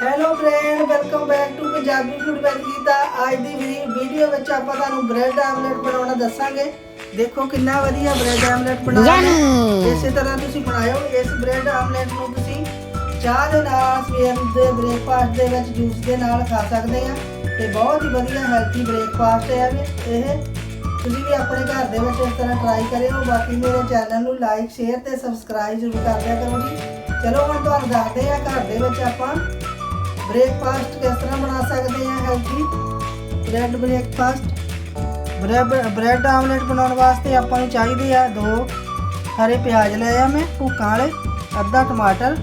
Hello friend, welcome back to Punjabi food with Geeta. आज दी video में आपां तुहानूं ब्रेड आमलेट बनाउणा दस्सांगे। देखो कितना वधिया ब्रेड आमलेट बनाया है। इस तरह तुसीं बनाओ। इस ब्रेड आमलेट नूं तुसीं चाह दे नाल, सवेर दे ब्रेकफास्ट दे विच जूस दे नाल खा सकदे आ ते बहुत ही वधिया हेल्थी ब्रेकफास्ट है ये। तुसीं भी अपने घर दे विच इस तरह ट्राई करियो। बाकी मेरे चैनल नूं लाइक शेयर ते सबसक्राइब जरूर कर दिया करो जी। चलो हुण तुहानूं दसदे आ घर दे विच आपां ब्रेकफास्ट किस तरह बना सकते हैं healthy bread breakfast. Bread omelette बनाने वास्ते आपां नूं चाहीदे आ 2 हरे प्याज ले आ मैं भुक्कां वाले, अद्धा टमाटर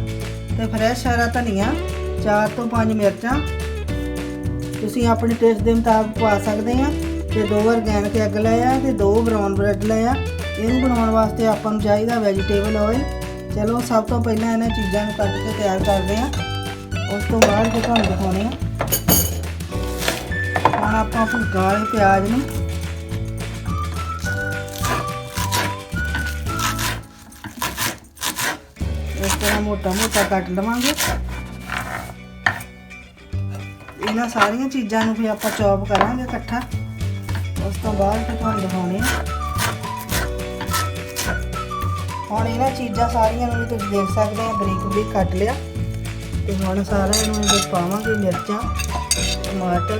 ते फ्रैश हरा धनिया, 4 तो 5 मिर्चां तुसीं अपने टेस्ट के मुताबिक पा सकते हैं ते 2 ऑर्गेनिक एग ले आ ते 2 ब्राउन ब्रेड ले आ। इहनूं बनाउण वास्ते आपां नूं चाहीदा वैजीटेबल ऑयल। चलो सब तो पहलां इन्हां चीज़ां नूं कट के तैयार करदे आ। उस तो बाद फिर तुहानूं दिखाने हुण आपां भुग्गा वाले प्याज नूं इस तरह मोटा मोटा कट लवांगे। इन्हां सारियां चीज़ां नूं फिर आपां चॉप करांगे इकट्ठा। उस तो बाद फिर तुहानूं दिखाने हुण इन्हां चीज़ां सारियां नूं तुसीं देख सकदे आ बरीक बरीक कट लिया। तो हम सारा इन्हें पावे मिर्चा, टमाटर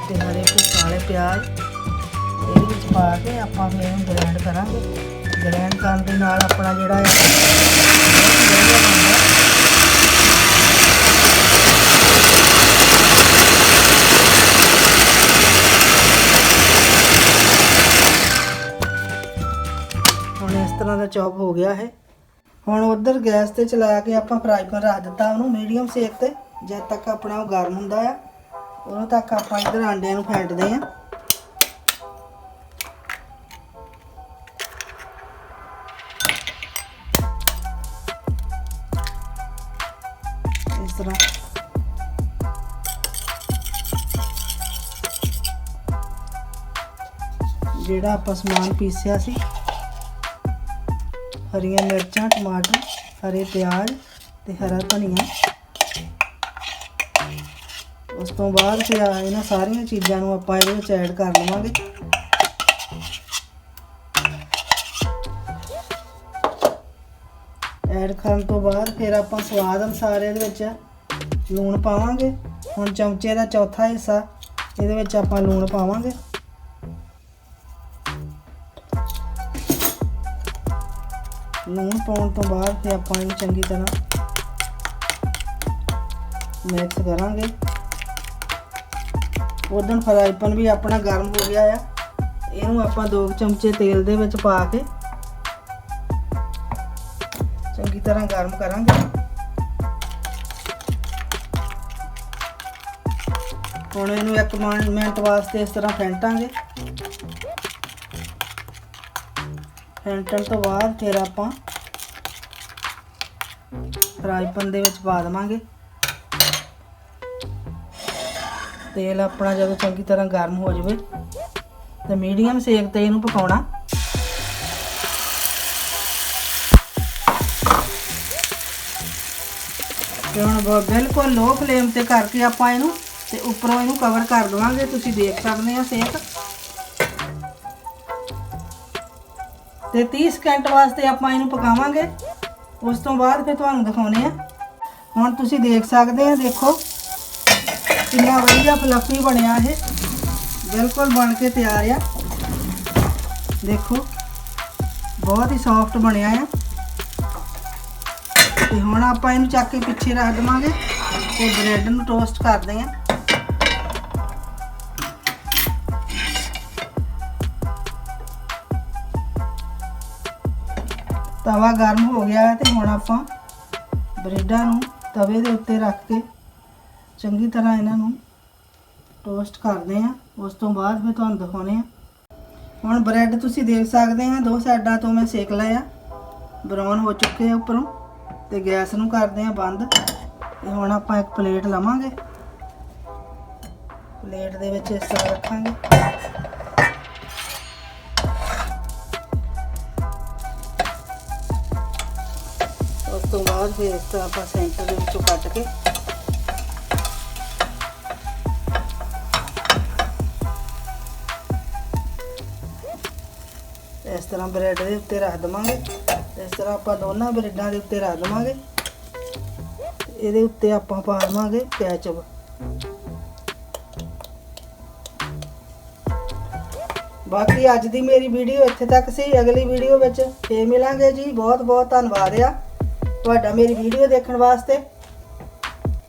ते हरे भुक्का वाले प्याज ये पा के आपां फिर इन्हूं ग्रैंड करांगे। ग्रैंड करन दे नाल अपना जिहड़ा है हुण इस तरह का चॉप हो गया है। हुण उधर गैस ते चला के आपां फ्राई पैन रख दिता उन्होंने मीडियम सेक ते जद तक अपना वो गर्म हुंदा है उदों तक आपां इधर आंडियां नूं फेंटदे आ। इस तरह जिहड़ा आपां समान पीसिया सी हरिया मिर्चां, टमाटर, हरे प्याज ते हरा धनिया, उस तो बाद फिर इन्हां सारियां चीज़ां नूं आपां इहदे विच ऐड कर लवांगे। ऐड करन तो बाद फिर आपां स्वाद अनुसार इहदे विच लूण पावांगे। हुण चमचे दा चौथा हिस्सा इहदे विच आपां लूण पावांगे। लूण पाउण तो बाद फिर आपां इहनूं चंगी तरह मिक्स करांगे। उधर फ्राई पैन भी अपना गर्म हो गया है। इहनूं आपां 2 चमचे तेल दे विच पा के चंगी तरह गर्म करांगे। हुण इहनूं 1 मिनट वास्ते इस तरह फेंटांगे। फेंटण तो बाद फिर आपां फ्राई पैन दे विच पा देवांगे। तेल अपना जदों चंगी तरह गर्म हो जाए तो मीडियम सेक ते इहनूं पकाउणा। ते हुण बिल्कुल लो फ्लेम ते करके आपां इहनूं ते उपरों इहनूं कवर कर देवांगे। तुसीं देख सकदे आ सेक ते 30 सेकंड वास्ते आपां इहनूं पकावांगे। उस तो बाद फिर तुहानूं दिखाउने आ। हुण तुसीं देख सकदे आ, देखो कितना वधिया फ्लफी बनया है, बिल्कुल बन के तैयार आ। देखो बहुत ही सॉफ्ट बनया है। ते हुण आपां इहनूं चक के पिछे रख देवांगे ते ब्रेड नूं टोस्ट करदे आ। तवा गर्म हो गया है तो हुण आपां ब्रेडां नूं तवे दे उत्ते रख के चंगी तरह इन्हां नूं टोस्ट करदे आ। उस तो बाद फिर तुहानूं दिखाउने आ। हुण ब्रेड तुसीं देख सकदे आ 2 साइडां तो मैं सेक लिया, ब्राउन हो चुके हैं उपरों। ते गैस नूं करदे आ बंद। ते हुण आपां एक प्लेट लवांगे। प्लेट दे विच इस तरह रखांगे। उस तो बाद फिर इस तरह आपां सेंटर दे विचों कट के ਇਸ ਤਰ੍ਹਾਂ ਬ੍ਰੈਡ ਦੇ ਉੱਤੇ ਰੱਖ ਦਵਾਂਗੇ। ਇਸ ਤਰ੍ਹਾਂ ਆਪਾਂ ਦੋਨਾਂ ਬ੍ਰੈਡਾਂ ਦੇ ਉੱਤੇ ਰੱਖ ਦਵਾਂਗੇ। ਇਹਦੇ ਉੱਤੇ ਆਪਾਂ ਪਾ ਦਵਾਂਗੇ ਕੈਚਅਪ। ਬਾਕੀ ਅੱਜ ਦੀ ਮੇਰੀ ਵੀਡੀਓ ਇੱਥੇ ਤੱਕ ਸੀ। ਅਗਲੀ ਵੀਡੀਓ ਵਿੱਚ ਫੇਰ ਮਿਲਾਂਗੇ ਜੀ। ਬਹੁਤ ਬਹੁਤ ਧੰਨਵਾਦ ਆ ਤੁਹਾਡਾ ਮੇਰੀ ਵੀਡੀਓ ਦੇਖਣ ਵਾਸਤੇ।